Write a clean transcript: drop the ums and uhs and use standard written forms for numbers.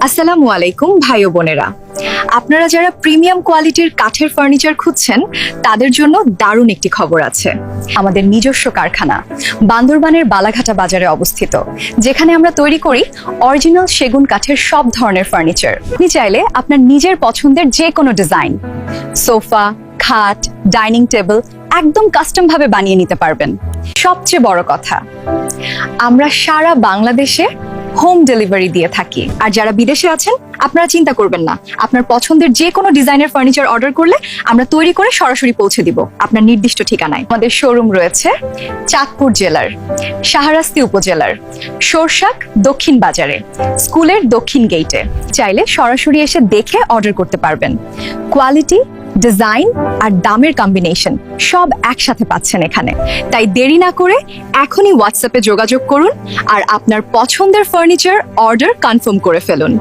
আসসালামু আলাইকুম ভাই ও বোনেরা। আপনারা যারা প্রিমিয়াম কোয়ালিটির কাঠের ফার্নিচার খুঁজছেন তাদের জন্য দারুণ একটি খবর আছে। আমাদের নিজস্ব কারখানা বান্দরবানের বালাঘাটা বাজারে অবস্থিত, যেখানে আমরা তৈরি করি অরিজিনাল সেগুন কাঠের সব ধরনের ফার্নিচার। আপনি চাইলে আপনার নিজের পছন্দের যে কোনো ডিজাইন, সোফা, খাট, ডাইনিং টেবিল একদম কাস্টম ভাবে বানিয়ে নিতে পারবেন। সবচেয়ে বড় কথা, আমরা সারা বাংলাদেশে হোম ডেলিভারি দিয়ে থাকি। আর যারা বিদেশে আছেন, আপনারা চিন্তা করবেন না, আপনার পছন্দের যে কোনো ডিজাইনের ফার্নিচার অর্ডার করলে আমরা তৈরি করে সরাসরি পৌঁছে দিব আপনার নির্দিষ্ট ঠিকানায়। আমাদের শোরুম রয়েছে চাঁদপুর জেলার শাহরাস্তি উপজেলার সরসাক দক্ষিণ বাজারে, স্কুলের দক্ষিণ গেটে। চাইলে সরাসরি এসে দেখে অর্ডার করতে পারবেন। কোয়ালিটি, ডিজাইন আর দামের কম্বিনেশন সব একসাথে পাচ্ছেন এখানে। তাই দেরি না করে এখনই হোয়াটসঅ্যাপে যোগাযোগ করুন আর আপনার পছন্দের ফার্নিচার অর্ডার কনফার্ম করে ফেলুন।